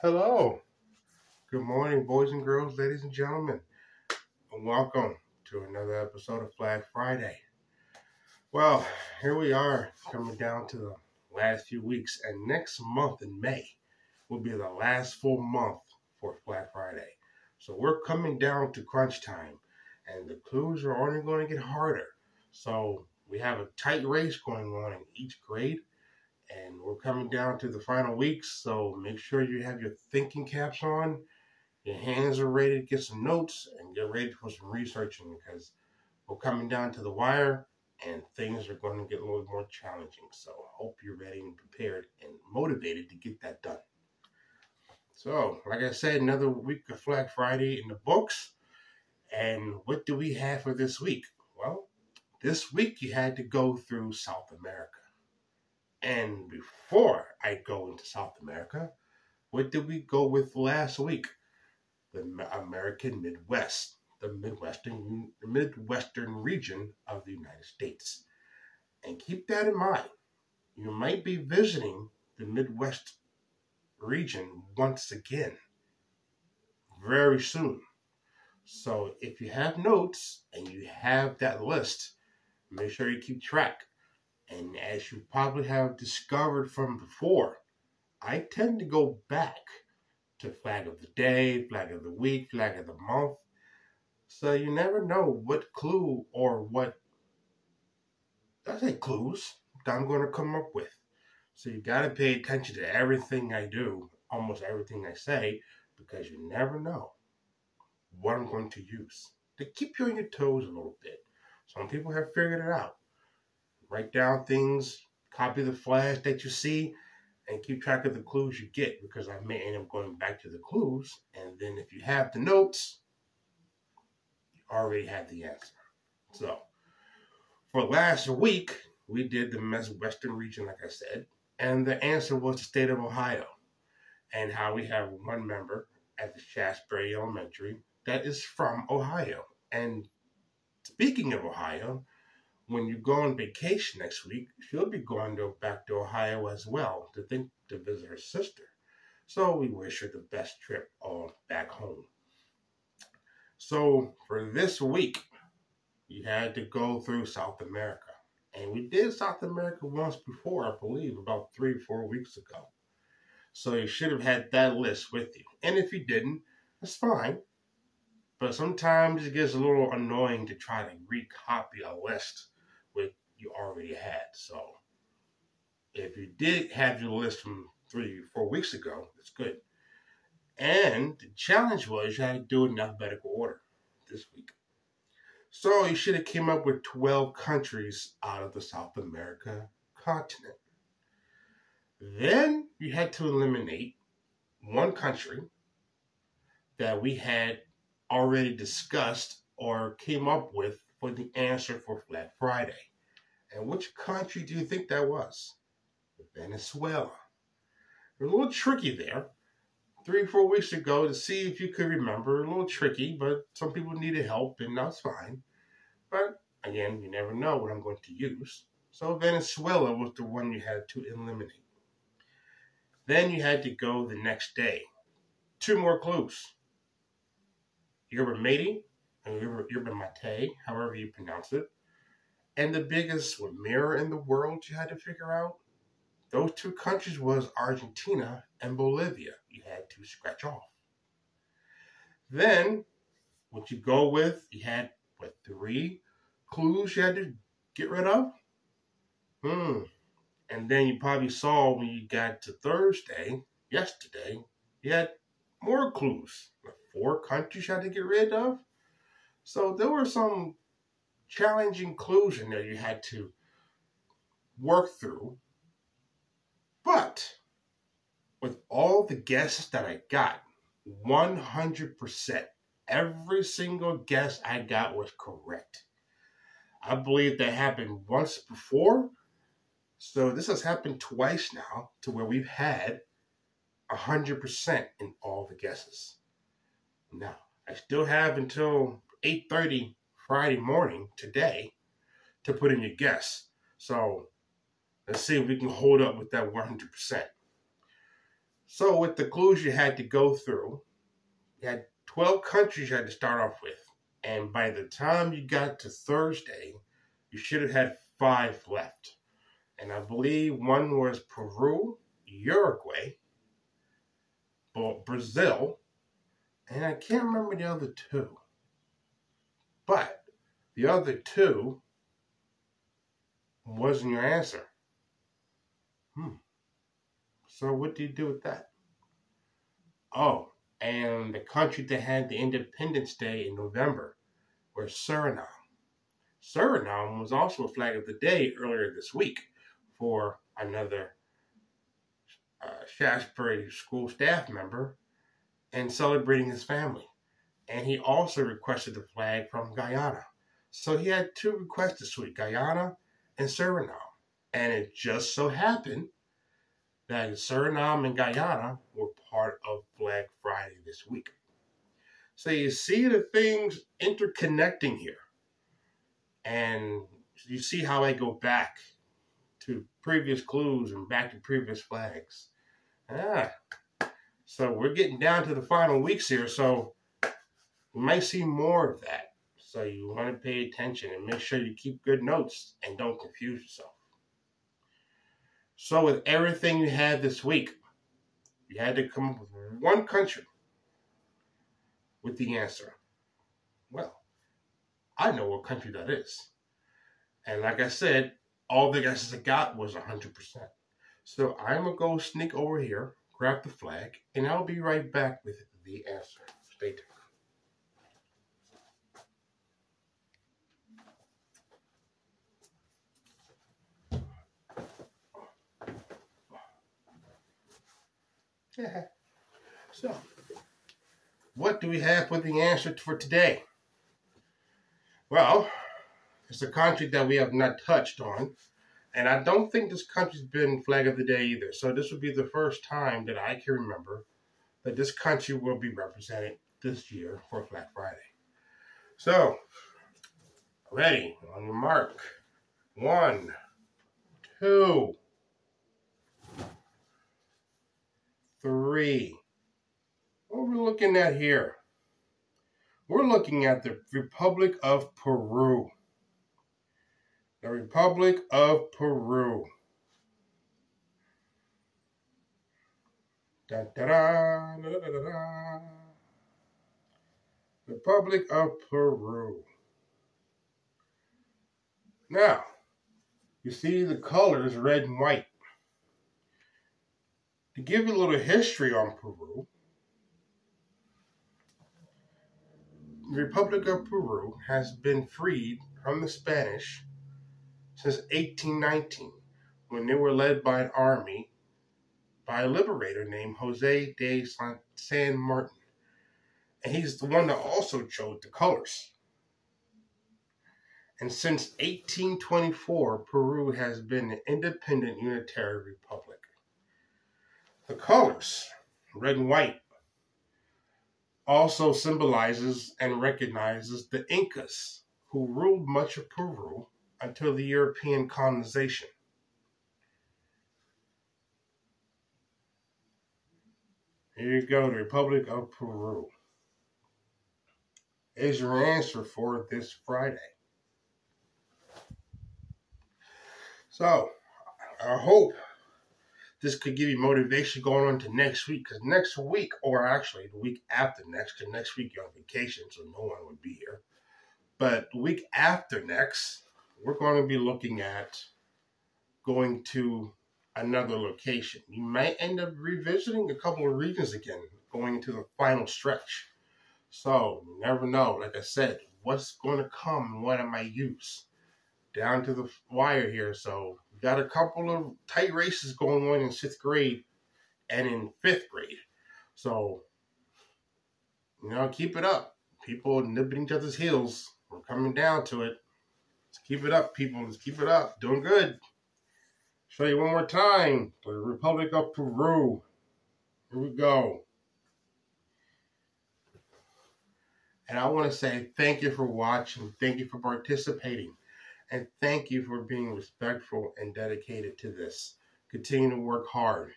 Hello. Good morning, boys and girls, ladies and gentlemen, and welcome to another episode of Flag Friday. Well, here we are coming down to the last few weeks, and next month in May will be the last full month for Flag Friday. So we're coming down to crunch time, and the clues are only going to get harder. So we have a tight race going on in each grade, and we're coming down to the final weeks, so make sure you have your thinking caps on, your hands are ready to get some notes, and get ready for some researching because we're coming down to the wire and things are going to get a little more challenging. So hope you're ready and prepared and motivated to get that done. So, like I said, another week of Flag Friday in the books. And what do we have for this week? Well, this week you had to go through South America. And before I go into South America, what did we go with last week? The American Midwest, the Midwestern region of the United States. And keep that in mind. You might be visiting the Midwest region once again very soon. So if you have notes and you have that list, make sure you keep track. And as you probably have discovered from before, I tend to go back to flag of the day, flag of the week, flag of the month. So you never know what clue or what, I say clues, that I'm going to come up with. So you got to pay attention to everything I do, almost everything I say, because you never know what I'm going to use to keep you on your toes a little bit. Some people have figured it out. Write down things, copy the flash that you see, and keep track of the clues you get, because I may end up going back to the clues, and then if you have the notes, you already have the answer. So, for last week, we did the Midwestern region, like I said, and the answer was the state of Ohio, and how we have one member at the Shasberry Elementary that is from Ohio. And speaking of Ohio, when you go on vacation next week, she'll be going back to Ohio as well to visit her sister. So we wish her the best trip on back home. So for this week, you had to go through South America. And we did South America once before, I believe, about 3 or 4 weeks ago. So you should have had that list with you. And if you didn't, that's fine. But sometimes it gets a little annoying to try to recopy a list you already had. So if you did have your list from 3 or 4 weeks ago, that's good. And the challenge was you had to do it in alphabetical order this week. So you should have came up with 12 countries out of the South America continent. Then you had to eliminate one country that we had already discussed or came up with for the answer for Flag Friday. And which country do you think that was? Venezuela. It was a little tricky there. 3 or 4 weeks ago to see if you could remember. A little tricky, but some people needed help, and that's fine. But again, you never know what I'm going to use. So Venezuela was the one you had to eliminate. Then you had to go the next day. 2 more clues. Yerba Mate and Yerba Mate, however you pronounce it. And the biggest mirror in the world you had to figure out, those 2 countries was Argentina and Bolivia. You had to scratch off. Then, what you go with, you had, 3 clues you had to get rid of? And then you probably saw when you got to Thursday, yesterday, you had more clues. 4 countries you had to get rid of. So there were some challenging clues in there you had to work through. But with all the guesses that I got, 100%, every single guess I got was correct. I believe that happened once before. So this has happened twice now to where we've had 100% in all the guesses. Now, I still have until 8:30 Friday morning today to put in your guess. So let's see if we can hold up with that 100%. So with the clues you had to go through, you had 12 countries you had to start off with. And by the time you got to Thursday, you should have had 5 left. And I believe one was Peru, Uruguay, Brazil, and I can't remember the other 2. But the other 2 wasn't your answer. So what do you do with that? Oh, and the country that had the Independence Day in November was Suriname. Suriname was also a flag of the day earlier this week for another Shaftesbury school staff member and celebrating his family. And he also requested the flag from Guyana. So he had 2 requests this week, Guyana and Suriname. And it just so happened that Suriname and Guyana were part of Black Friday this week. So you see the things interconnecting here. And you see how I go back to previous clues and back to previous flags. So we're getting down to the final weeks here, so we might see more of that. So you want to pay attention and make sure you keep good notes and don't confuse yourself. So with everything you had this week, you had to come up with one country with the answer. Well, I know what country that is. And like I said, all the guesses I got was 100%. So I'm going to go sneak over here, grab the flag, and I'll be right back with the answer. Stay tuned. So, what do we have for the answer for today? Well, it's a country that we have not touched on, and I don't think this country's been flag of the day either. So this would be the first time that I can remember that this country will be represented this year for Black Friday. So, ready, on your mark. 1, 2, 3. What are we looking at here? We're looking at the Republic of Peru. The Republic of Peru. Da, da, da, da, da, da, da. Republic of Peru. Now, you see the colors red and white. To give you a little history on Peru, the Republic of Peru has been freed from the Spanish since 1819, when they were led by an army by a liberator named Jose de San Martin. And he's the one that also chose the colors. And since 1824, Peru has been an independent unitary republic. The colors, red and white, also symbolizes and recognizes the Incas, who ruled much of Peru until the European colonization. Here you go, the Republic of Peru is your answer for this Friday. So, I hope this could give you motivation going on to next week, because next week, or actually the week after next, because next week you're on vacation, so no one would be here. But the week after next, we're going to be looking at going to another location. You might end up revisiting a couple of regions again, going into the final stretch. So, you never know. Like I said, what's going to come and what I might use. Down to the wire here. So, we got a couple of tight races going on in 6th grade and in 5th grade. So, keep it up. People nipping each other's heels. We're coming down to it. Let's keep it up, people. Let's keep it up. Doing good. Show you one more time. The Republic of Peru. Here we go. And I want to say thank you for watching. Thank you for participating. And thank you for being respectful and dedicated to this. Continue to work hard.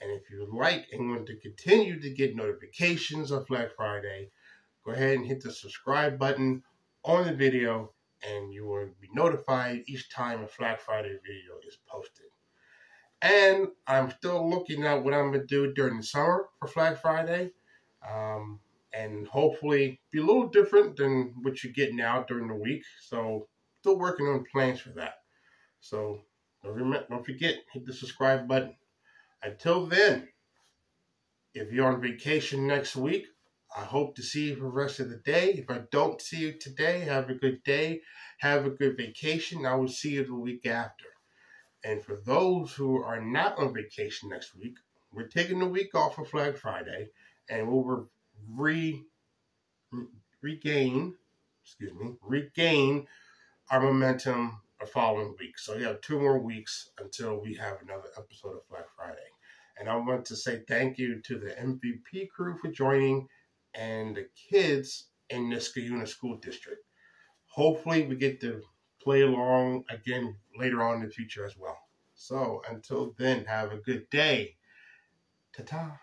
And if you like and want to continue to get notifications of Black Friday, go ahead and hit the subscribe button on the video, and you will be notified each time a Black Friday video is posted. And I'm still looking at what I'm going to do during the summer for Black Friday. And hopefully be a little different than what you get now during the week. So still working on plans for that. So don't forget, hit the subscribe button. Until then, if you're on vacation next week, I hope to see you for the rest of the day. If I don't see you today, have a good day. Have a good vacation. I will see you the week after. And for those who are not on vacation next week, we're taking the week off for Black Friday, and we'll regain our momentum the following week. So you have 2 more weeks until we have another episode of Black Friday. And I want to say thank you to the MVP crew for joining and the kids in Niskayuna School District. Hopefully we get to play along again later on in the future as well. So until then, have a good day. Ta-ta.